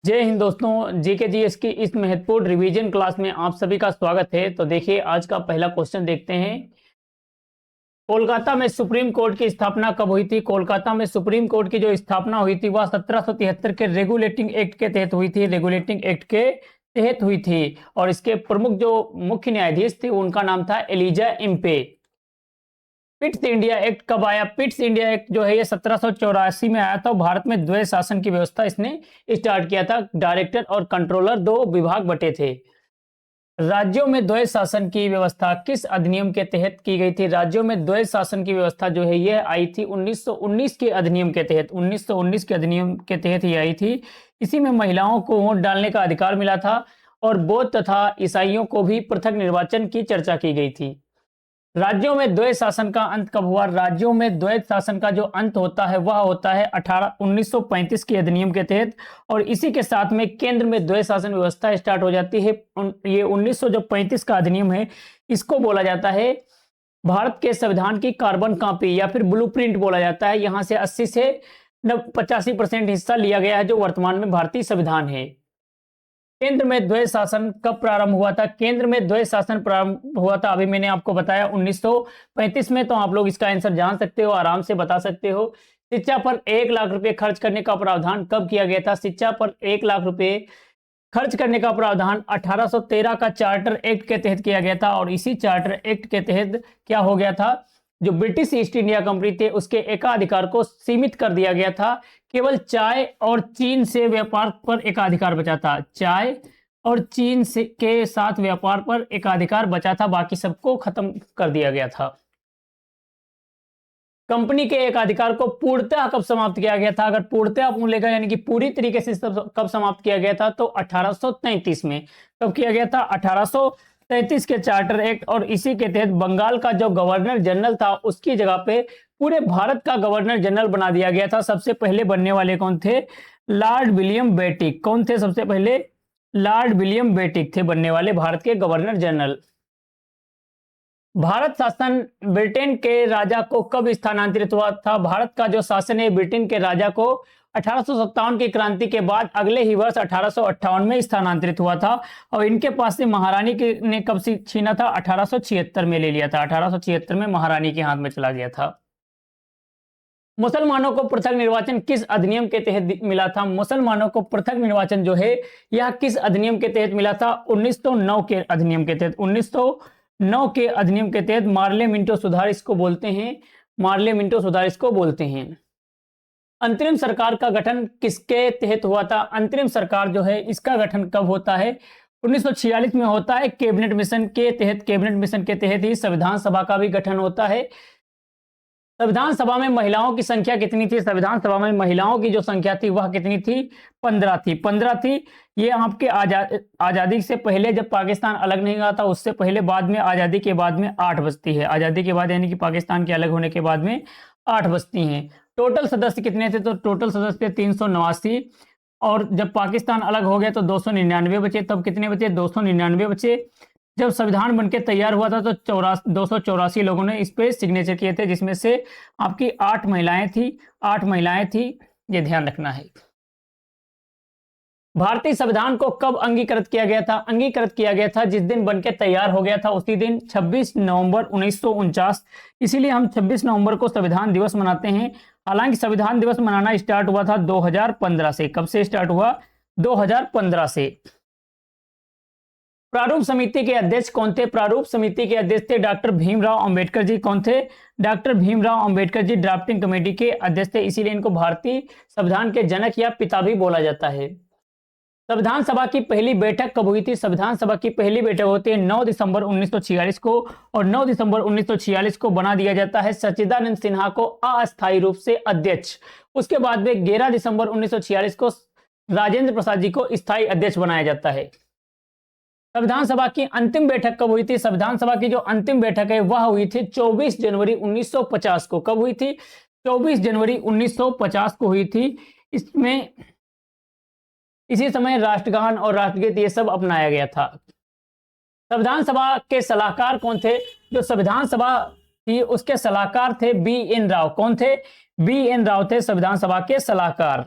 जय हिंद दोस्तों, GK GS की इस महत्वपूर्ण रिवीजन क्लास में आप सभी का स्वागत है। तो देखिए, आज का पहला क्वेश्चन देखते हैं। कोलकाता में सुप्रीम कोर्ट की स्थापना कब हुई थी? कोलकाता में सुप्रीम कोर्ट की जो स्थापना हुई थी वह 1773 के रेगुलेटिंग एक्ट के तहत हुई थी। रेगुलेटिंग एक्ट के तहत हुई थी और इसके प्रमुख जो मुख्य न्यायाधीश थे उनका नाम था Elijah Impey. Pitt's India Act कब आया? पिट्स इंडिया एक्ट जो है ये 1784 में आया था। भारत में द्वैध शासन की व्यवस्था इसने स्टार्ट किया था। डायरेक्टर और कंट्रोलर दो विभाग बटे थे। राज्यों में द्वैध शासन की व्यवस्था किस अधिनियम के तहत की गई थी? राज्यों में द्वैध शासन की व्यवस्था जो है यह आई थी 1919 के अधिनियम के तहत। 1919 के अधिनियम के तहत ही आई थी। इसी में महिलाओं को वोट डालने का अधिकार मिला था और बौद्ध तथा ईसाइयों को भी पृथक निर्वाचन की चर्चा की गई थी। राज्यों में द्वैध शासन का अंत कब हुआ? राज्यों में द्वैध शासन का जो अंत होता है वह होता है 1935 के अधिनियम के तहत और इसी के साथ में केंद्र में द्वैध शासन व्यवस्था स्टार्ट हो जाती है। ये 1935 का अधिनियम है, इसको बोला जाता है भारत के संविधान की कार्बन कॉपी या फिर ब्लूप्रिंट बोला जाता है। यहां से 80 से 85% हिस्सा लिया गया है जो वर्तमान में भारतीय संविधान है। केंद्र में द्वैध शासन कब प्रारंभ हुआ था? केंद्र में द्वैध शासन प्रारंभ हुआ था, अभी मैंने आपको बताया 1935 में। तो आप लोग इसका आंसर जान सकते हो, आराम से बता सकते हो। शिक्षा पर 1 लाख रुपए खर्च करने का प्रावधान कब किया गया था? शिक्षा पर 1 लाख रुपए खर्च करने का प्रावधान 1813 का चार्टर एक्ट के तहत किया गया था और इसी चार्टर एक्ट के तहत क्या हो गया था, जो ब्रिटिश ईस्ट इंडिया कंपनी थे उसके एकाधिकार को सीमित कर दिया गया था। केवल चाय और चीन से व्यापार पर एकाधिकार बचा था। चाय और चीन से के साथ व्यापार पर एकाधिकार बचा था, बाकी सबको खत्म कर दिया गया था। कंपनी के एकाधिकार को पूर्णतः कब समाप्त किया गया था? अगर पूर्णतः बोलेगा यानी कि पूरी तरीके से कब समाप्त किया गया था तो 1833 में। कब किया गया था? 1833 के चार्टर एक्ट और इसी के तहत बंगाल का जो गवर्नर जनरल था उसकी जगह पे पूरे भारत का गवर्नर जनरल बना दिया गया था। सबसे पहले बनने वाले कौन थे? Lord William Bentinck. कौन थे सबसे पहले? लॉर्ड विलियम बेटिक थे बनने वाले भारत के गवर्नर जनरल। भारत शासन ब्रिटेन के राजा को कब स्थानांतरित हुआ था? भारत का जो शासन है ब्रिटेन के राजा को 1857 की क्रांति के बाद अगले ही वर्ष 1858 में स्थानांतरित हुआ था और इनके पास से महारानी ने कब छीना था? 1876 में ले लिया था। 1876 में महारानी के हाथ में चला गया था। मुसलमानों को पृथक निर्वाचन किस अधिनियम के तहत मिला था? मुसलमानों को पृथक निर्वाचन जो है यह किस अधिनियम के तहत मिला था? 1909 के अधिनियम के तहत। 1909 के अधिनियम के तहत मार्ले मिंटो सुधार इसको बोलते हैं। मार्ले मिंटो सुधार इसको बोलते हैं। अंतरिम सरकार का गठन किसके तहत हुआ था? अंतरिम सरकार जो है इसका गठन कब होता है? 1946 में होता है कैबिनेट मिशन के तहत। कैबिनेट मिशन के तहत ही संविधान सभा का भी गठन होता है। संविधान सभा में महिलाओं की संख्या कितनी थी? संविधान सभा में महिलाओं की जो संख्या थी वह कितनी थी? 15 थी। 15 थी। ये आपके आजादी से पहले जब पाकिस्तान अलग नहीं हुआ था उससे पहले, बाद में आजादी के बाद में 8 बचती है। आजादी के बाद यानी कि पाकिस्तान के अलग होने के बाद में 8 बचती हैं। टोटल सदस्य कितने थे? तो टोटल सदस्य 389 और जब पाकिस्तान अलग हो गया तो 299 बचे। तब कितने बचे? 299 बचे। जब संविधान बनके तैयार हुआ था तो 284 लोगों ने इस पे सिग्नेचर किए थे, जिसमें से आपकी 8 महिलाएं थी। 8 महिलाएं थी, ये ध्यान रखना है। भारतीय संविधान को कब अंगीकृत किया गया था? अंगीकृत किया गया था जिस दिन बनके तैयार हो गया था उसी दिन, 26 नवंबर 1949। इसीलिए हम 26 नवंबर को संविधान दिवस मनाते हैं। हालांकि संविधान दिवस मनाना स्टार्ट हुआ था 2015 से। कब से स्टार्ट हुआ? 2015 से। प्रारूप समिति के अध्यक्ष कौन थे? प्रारूप समिति के अध्यक्ष थे डॉक्टर भीमराव अंबेडकर जी। कौन थे? Doctor Bhimrao Ambedkar ji drafting committee के अध्यक्ष थे, इसीलिए इनको भारतीय संविधान के जनक या पिता भी बोला जाता है। संविधान सभा की पहली बैठक कब हुई थी? संविधान सभा की पहली बैठक होती है 9 दिसंबर 1946 को और 9 दिसंबर 1946 को बना दिया जाता है सच्चिदानंद सिन्हा को अस्थायी रूप से अध्यक्ष। उसके बाद में 11 दिसंबर 1946 को राजेंद्र प्रसाद जी को स्थायी अध्यक्ष बनाया जाता है। संविधान सभा की अंतिम बैठक कब हुई थी? संविधान सभा की जो अंतिम बैठक है वह हुई थी 24 जनवरी 1950 को। कब हुई थी? 24 जनवरी 1950 को हुई थी। इसमें इसी समय राष्ट्रगान और राष्ट्रगीत ये सब अपनाया गया था। संविधान सभा के सलाहकार कौन थे? जो संविधान सभा थी उसके सलाहकार थे बी.एन. राव। कौन थे? बी.एन. राव थे संविधान सभा के सलाहकार।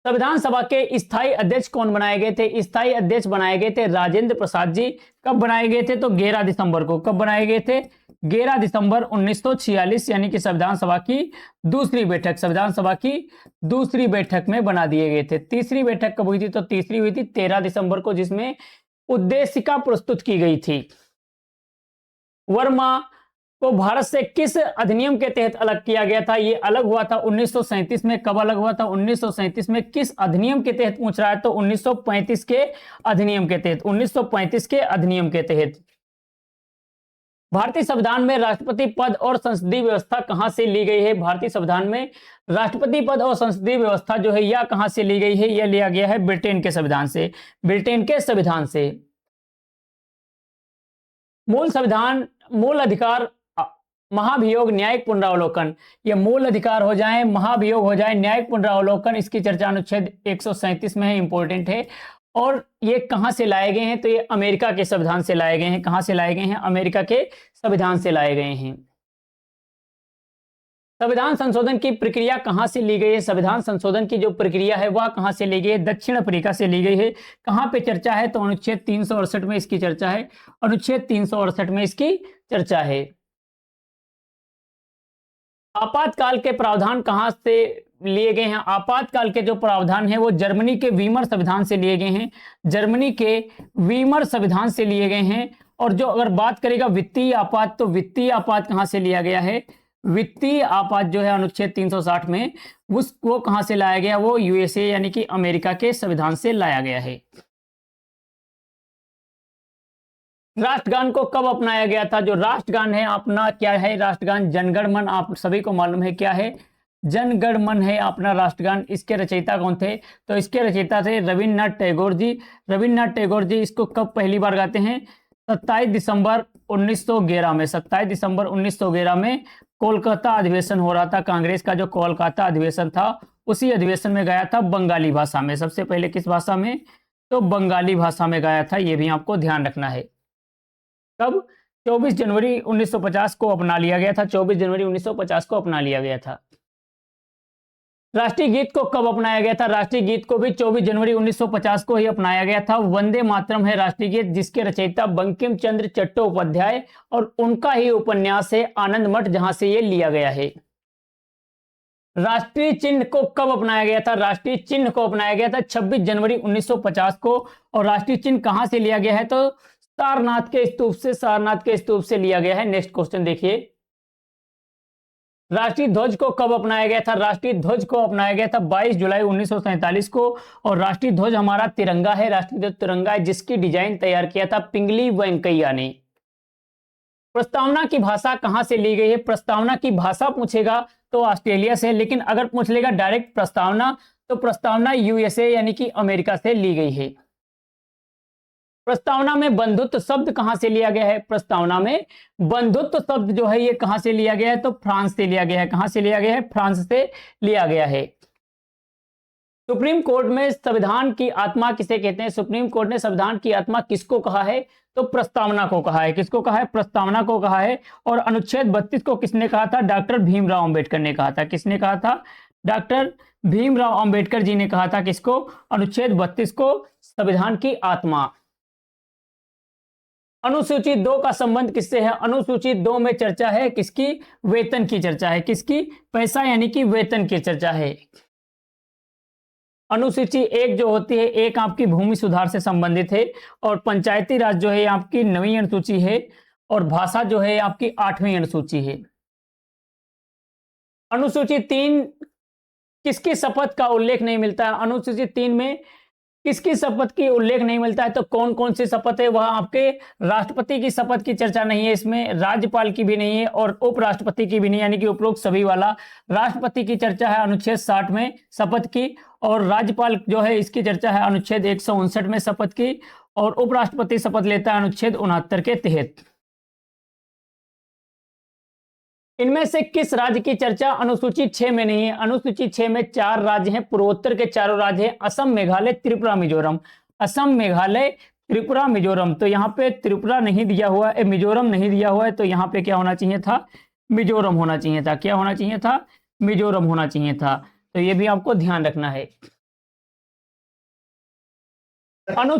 संविधान सभा के स्थायी अध्यक्ष कौन बनाए गए थे? स्थायी अध्यक्ष बनाए गए थे राजेंद्र प्रसाद जी। कब बनाए गए थे? तो 11 दिसंबर को। कब बनाए गए थे? 11 दिसंबर 1946, यानी कि संविधान सभा की दूसरी बैठक, संविधान सभा की दूसरी बैठक में बना दिए गए थे। तीसरी बैठक कब हुई थी? तो तीसरी हुई थी 13 दिसंबर को, जिसमें उद्देशिका प्रस्तुत की गई थी। वर्मा को भारत से किस अधिनियम के तहत अलग किया गया था? ये अलग हुआ था 1937 में। कब अलग हुआ था? 1937 में। किस अधिनियम के तहत पूछ रहा है? तो 1935 के अधिनियम के तहत, 1935 के अधिनियम के तहत। भारतीय संविधान में राष्ट्रपति पद और संसदीय व्यवस्था कहां से ली गई है? भारतीय संविधान में राष्ट्रपति पद और संसदीय व्यवस्था जो है यह कहां से ली गई है? यह लिया गया है ब्रिटेन के संविधान से, ब्रिटेन के संविधान से। मूल संविधान, मूल अधिकार, महाभियोग, न्यायिक पुनरावलोकन। ये मूल अधिकार हो जाए, महाभियोग हो जाए, न्यायिक पुनरावलोकन, इसकी चर्चा अनुच्छेद 137 में है, इंपॉर्टेंट है। और ये कहां से लाए गए हैं? तो ये अमेरिका के संविधान से लाए गए हैं। कहां से लाए गए हैं? अमेरिका के संविधान से लाए गए हैं। संविधान संशोधन की प्रक्रिया कहां से ली गई है? संविधान संशोधन की जो प्रक्रिया है वह कहां से ली गई है? दक्षिण अफ्रीका से ली गई है। कहां पे चर्चा है? तो अनुच्छेद 368 में इसकी चर्चा है। अनुच्छेद 368 में इसकी चर्चा है। आपातकाल के प्रावधान कहां से लिए गए हैं? आपातकाल के जो प्रावधान है वो जर्मनी के वीमर संविधान से लिए गए हैं। जर्मनी के वीमर संविधान से लिए गए हैं। और जो अगर बात करेगा वित्तीय आपात, तो वित्तीय आपात कहां से लिया गया है? वित्तीय आपात जो है अनुच्छेद 360 में, वो कहां से लाया गया? वो यूएसए यानी कि अमेरिका के संविधान से लाया गया है। राष्ट्रगान को कब अपनाया गया था? जो राष्ट्रगान है अपना क्या है? राष्ट्रगान जनगण मन, आप सभी को मालूम है क्या है? जनगण मन है अपना राष्ट्रगान। इसके रचयिता कौन थे? तो इसके रचयिता थे रविन्द्रनाथ टैगोर जी। रविन्द्रनाथ टैगोर जी इसको कब पहली बार गाते हैं? 27 दिसंबर 1911 में। 27 दिसंबर 1911 में कोलकाता अधिवेशन हो रहा था, कांग्रेस का जो कोलकाता अधिवेशन था उसी अधिवेशन में गाया था, बंगाली भाषा में। सबसे पहले किस भाषा में? तो बंगाली भाषा में गाया था। यह भी आपको ध्यान रखना है। कब? 24 जनवरी 1950 को अपना लिया गया था। 24 जनवरी 1950 को अपना लिया गया था। राष्ट्रीय गीत को कब अपनाया गया था? राष्ट्रीय गीत को भी 24 जनवरी 1950 को ही अपनाया गया था। वंदे मातरम है राष्ट्रीय गीत, जिसके रचयिता बंकिम चंद्र चट्टोपाध्याय, और उनका ही उपन्यास है आनंद मठ, जहां से ये लिया गया है। राष्ट्रीय चिन्ह को कब अपनाया गया था? राष्ट्रीय चिन्ह को अपनाया गया था 26 जनवरी 1950 को। और राष्ट्रीय चिन्ह कहां से लिया गया है? तो सारनाथ के स्तूप से, सारनाथ के स्तूप से लिया गया है। नेक्स्ट क्वेश्चन देखिए। राष्ट्रीय ध्वज को कब अपनाया गया था? राष्ट्रीय ध्वज को अपनाया गया था 22 जुलाई 1947 को। और राष्ट्रीय ध्वज हमारा तिरंगा है, राष्ट्रीय ध्वज तिरंगा है, जिसकी डिजाइन तैयार किया था पिंगली वेंकैया ने। प्रस्तावना की भाषा कहां से ली गई है? प्रस्तावना की भाषा पूछेगा तो ऑस्ट्रेलिया से, लेकिन अगर पूछ लेगा डायरेक्ट प्रस्तावना, तो प्रस्तावना यूएसए यानी कि अमेरिका से ली गई है। प्रस्तावना में बंधुत्व शब्द कहां से लिया गया है? प्रस्तावना में बंधुत्व शब्द जो है ये कहां से लिया गया है? तो फ्रांस से लिया गया है। कहां से लिया गया है? फ्रांस से लिया गया है। सुप्रीम कोर्ट में संविधान की आत्मा किसे कहते हैं? सुप्रीम कोर्ट ने संविधान की आत्मा किसको कहा है? तो प्रस्तावना को कहा है। किसको कहा है? प्रस्तावना को कहा है। और अनुच्छेद 32 को किसने कहा था? डॉक्टर भीमराव अंबेडकर ने कहा था। किसने कहा था? डॉक्टर भीमराव अंबेडकर जी ने कहा था। किसको? अनुच्छेद 32 को, संविधान की आत्मा। अनुसूची 2 का संबंध किससे है? अनुसूची 2 में चर्चा है किसकी? वेतन की चर्चा है। किसकी? पैसा यानी कि वेतन की चर्चा है। अनुसूची 1 जो होती है, एक आपकी भूमि सुधार से संबंधित है, और पंचायती राज जो है आपकी 9वीं अनुसूची है, और भाषा जो है आपकी 8वीं अनुसूची है। अनुसूची 3 किसकी शपथ का उल्लेख नहीं मिलता है? अनुसूची 3 में किसकी शपथ की उल्लेख नहीं मिलता है? तो कौन कौन सी शपथ है? वह आपके राष्ट्रपति की शपथ की चर्चा नहीं है इसमें, राज्यपाल की भी नहीं है, और उपराष्ट्रपति की भी नहीं, यानी कि उपरोक्त सभी वाला। राष्ट्रपति की चर्चा है अनुच्छेद 60 में शपथ की, और राज्यपाल जो है इसकी चर्चा है अनुच्छेद 159 में शपथ की, और उपराष्ट्रपति शपथ लेता है अनुच्छेद 69 के तहत। इनमें से किस राज्य की चर्चा अनुसूची 6 में नहीं है? अनुसूची 6 में 4 राज्य हैं, पूर्वोत्तर के चारों राज्य हैं, असम, मेघालय, त्रिपुरा, मिजोरम। असम, मेघालय, त्रिपुरा, मिजोरम। तो यहाँ पे त्रिपुरा नहीं दिया हुआ है, मिजोरम नहीं दिया हुआ है, तो यहाँ पे क्या होना चाहिए था? मिजोरम होना चाहिए था। क्या होना चाहिए था? मिजोरम होना चाहिए था। तो ये भी आपको ध्यान रखना है। अनु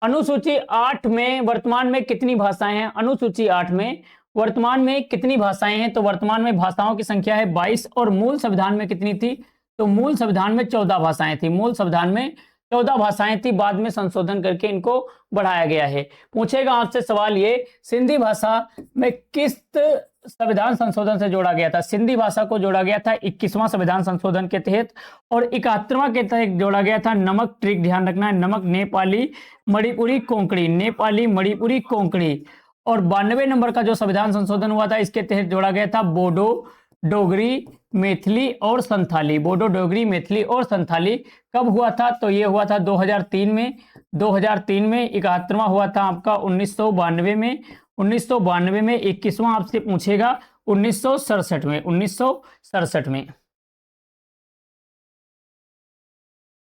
अनुसूची 8 में वर्तमान में कितनी भाषाएं हैं? अनुसूची 8 में वर्तमान में कितनी भाषाएं हैं? तो वर्तमान में भाषाओं की संख्या है 22 और मूल संविधान में कितनी थी? तो मूल संविधान में 14 भाषाएं थी। मूल संविधान में 14 भाषाएं थी, बाद में संशोधन करके इनको बढ़ाया गया है। पूछेगा आपसे सवाल ये, सिंधी भाषा में किस संविधान संशोधन से जोड़ा गया था? सिंधी भाषा को जोड़ा गया था 21वां संविधान संशोधन के तहत और 71वां के तहत जोड़ा गया था नमक, ट्रिक ध्यान रखना है, नमक, नेपाली, मणिपुरी, कोंकणी, नेपाली, मणिपुरी, कोंकणी। और 92 नंबर का जो संविधान संशोधन हुआ था इसके तहत जोड़ा गया था बोडो, डोगरी, मैथिली और संथाली। बोडो, डोगरी, मैथिली और संथाली। कब हुआ था? तो ये हुआ था 2003 में। 2003 में 71वां हुआ था आपका 1992 में। 1992 में 21वां आपसे पूछेगा 1967 में। 1967 में।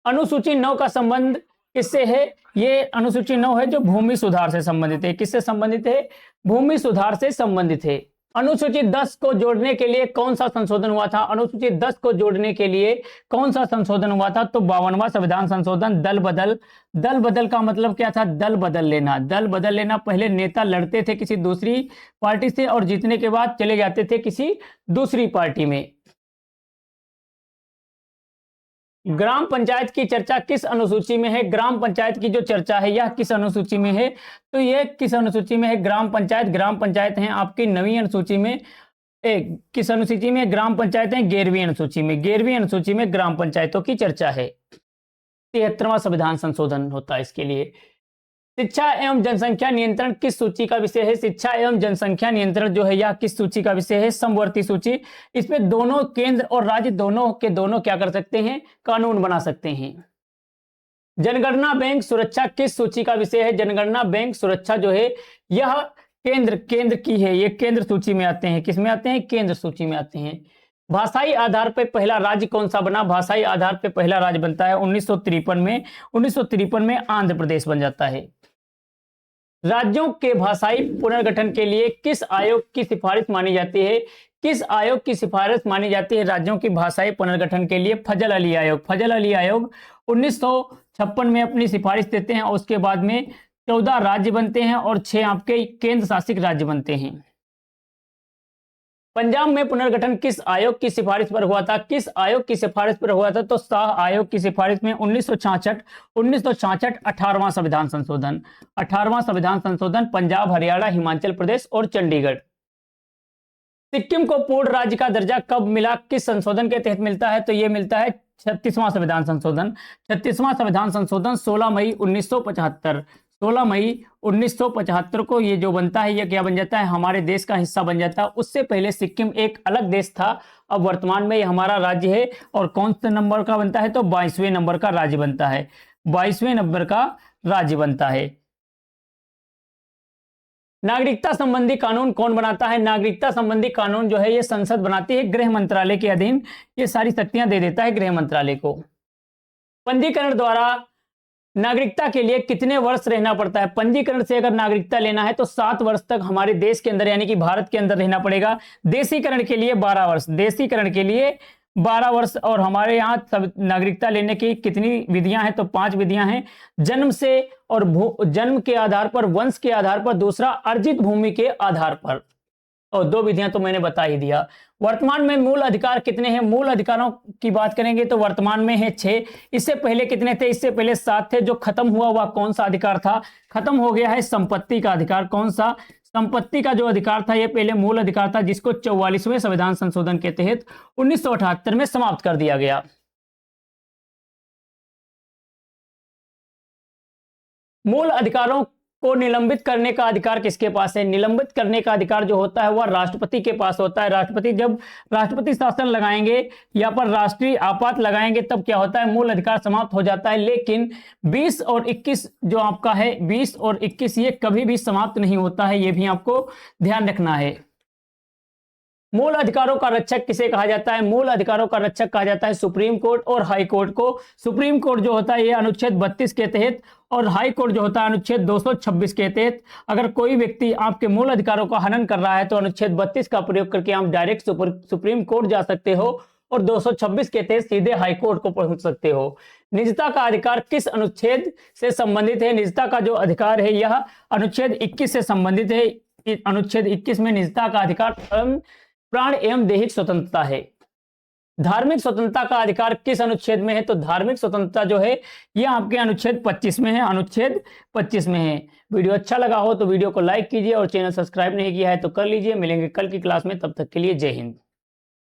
अनुसूची 9 का संबंध किससे है? ये अनुसूची 9 है जो भूमि सुधार से संबंधित है। किससे संबंधित है? भूमि सुधार से संबंधित है। अनुसूची 10 को जोड़ने के लिए कौन सा संशोधन हुआ था? अनुसूची 10 को जोड़ने के लिए कौन सा संशोधन हुआ था? तो 52वां संविधान संशोधन। दल बदल। दल बदल का मतलब क्या था? दल बदल लेना। दल बदल लेना, पहले नेता लड़ते थे किसी दूसरी पार्टी से और जीतने के बाद चले जाते थे किसी दूसरी पार्टी में। ग्राम पंचायत की चर्चा किस अनुसूची में है? ग्राम पंचायत की जो चर्चा है यह किस अनुसूची में है? तो यह किस अनुसूची में है? ग्राम पंचायत। ग्राम पंचायत है आपकी 9वीं अनुसूची में। किस अनुसूची में? ग्राम पंचायत है 11वीं अनुसूची में। 11वीं अनुसूची में ग्राम पंचायतों की चर्चा है। 73वां संविधान संशोधन होता है इसके लिए। शिक्षा एवं जनसंख्या नियंत्रण किस सूची का विषय है? शिक्षा एवं जनसंख्या नियंत्रण जो है यह किस सूची का विषय है? समवर्ती सूची। इसमें दोनों केंद्र और राज्य दोनों के दोनों क्या कर सकते हैं? कानून बना सकते हैं। जनगणना बैंक सुरक्षा किस सूची का विषय है? जनगणना बैंक सुरक्षा जो है यह केंद्र की है। ये केंद्र सूची में आते हैं। किस में आते हैं? केंद्र सूची में आते हैं। भाषाई आधार पर पहला राज्य कौन सा बना? भाषाई आधार पर पहला राज्य बनता है 1953 में। 1953 में आंध्र प्रदेश बन जाता है। राज्यों के भाषाई पुनर्गठन के लिए किस आयोग की सिफारिश मानी जाती है? किस आयोग की सिफारिश मानी जाती है राज्यों की भाषाई पुनर्गठन के लिए? फजल अली आयोग। फजल अली आयोग 1956 में अपनी सिफारिश देते हैं और उसके बाद में 14 राज्य बनते हैं और 6 आपके केंद्र शासित राज्य बनते हैं। पंजाब में पुनर्गठन किस आयोग की सिफारिश पर हुआ था? किस आयोग की सिफारिश पर हुआ था? तो शाह आयोग की सिफारिश में 1966 18वां संविधान संशोधन। 18वां संविधान संशोधन पंजाब, हरियाणा, हिमाचल प्रदेश और चंडीगढ़। सिक्किम को पूर्ण राज्य का दर्जा कब मिला? किस संशोधन के तहत मिलता है? तो यह मिलता है 36वां संविधान संशोधन। 36वां संविधान संशोधन 16 मई 1975। 16 मई 1975 को ये जो बनता है ये क्या बन जाता है? हमारे देश का हिस्सा बन जाता है। उससे पहले सिक्किम एक अलग देश था, अब वर्तमान में ये हमारा राज्य है। और कौन से नंबर का बनता है? तो 22वें नंबर का राज्य बनता है। 22वें नंबर का राज्य बनता है। नागरिकता संबंधी कानून कौन बनाता है? नागरिकता संबंधी कानून जो है ये संसद बनाती है, गृह मंत्रालय के अधीन ये सारी शक्तियां दे देता है गृह मंत्रालय को। पंजीकरण द्वारा नागरिकता के लिए कितने वर्ष रहना पड़ता है? पंजीकरण से अगर नागरिकता लेना है तो 7 वर्ष तक हमारे देश के अंदर यानी कि भारत के अंदर रहना पड़ेगा। देशीकरण के लिए 12 वर्ष। देशीकरण के लिए 12 वर्ष। और हमारे यहाँ सब नागरिकता लेने की कितनी विधियां हैं? तो 5 विधियां हैं। जन्म से और जन्म के आधार पर, वंश के आधार पर, दूसरा अर्जित भूमि के आधार पर, और 2 विधियां तो मैंने बता ही दिया। वर्तमान में मूल अधिकार कितने हैं? मूल अधिकारों की बात करेंगे तो वर्तमान में है 6। इससे पहले कितने थे? इससे पहले 7 थे। जो खत्म हुआ वह कौन सा अधिकार था? खत्म हो गया है संपत्ति का अधिकार। कौन सा? संपत्ति का जो अधिकार था यह पहले मूल अधिकार था, जिसको 44वें संविधान संशोधन के तहत 1978 में समाप्त कर दिया गया। मूल अधिकारों को निलंबित करने का अधिकार किसके पास है? निलंबित करने का अधिकार जो होता है वह राष्ट्रपति के पास होता है। राष्ट्रपति जब राष्ट्रपति शासन लगाएंगे या पर राष्ट्रीय आपात लगाएंगे तब क्या होता है? मूल अधिकार समाप्त हो जाता है। लेकिन 20 और 21 जो आपका है, 20 और 21 ये कभी भी समाप्त नहीं होता है, ये भी आपको ध्यान रखना है। मूल अधिकारों का रक्षक किसे कहा जाता है? मूल अधिकारों का रक्षक कहा जाता है सुप्रीम कोर्ट और हाई कोर्ट को। सुप्रीम कोर्ट जो होता है ये अनुच्छेद 32 के तहत, और हाई कोर्ट जो होता है अनुच्छेद 226 के तहत। अगर कोई व्यक्ति आपके मूल अधिकारों का हनन कर रहा है तो अनुच्छेद 32 का प्रयोग करके आप डायरेक्ट सुप्रीम कोर्ट जा सकते हो और 226 के तहत सीधे हाईकोर्ट को पहुंच सकते हो। निजता का अधिकार किस अनुच्छेद से संबंधित है? निजता का जो अधिकार है यह अनुच्छेद 21 से संबंधित है। अनुच्छेद 21 में निजता का अधिकार प्राण एवं दैहिक स्वतंत्रता है। धार्मिक स्वतंत्रता का अधिकार किस अनुच्छेद में है? तो धार्मिक स्वतंत्रता जो है यह आपके अनुच्छेद 25 में है। अनुच्छेद 25 में है। वीडियो अच्छा लगा हो तो वीडियो को लाइक कीजिए और चैनल सब्सक्राइब नहीं किया है तो कर लीजिए। मिलेंगे कल की क्लास में, तब तक के लिए जय हिंद।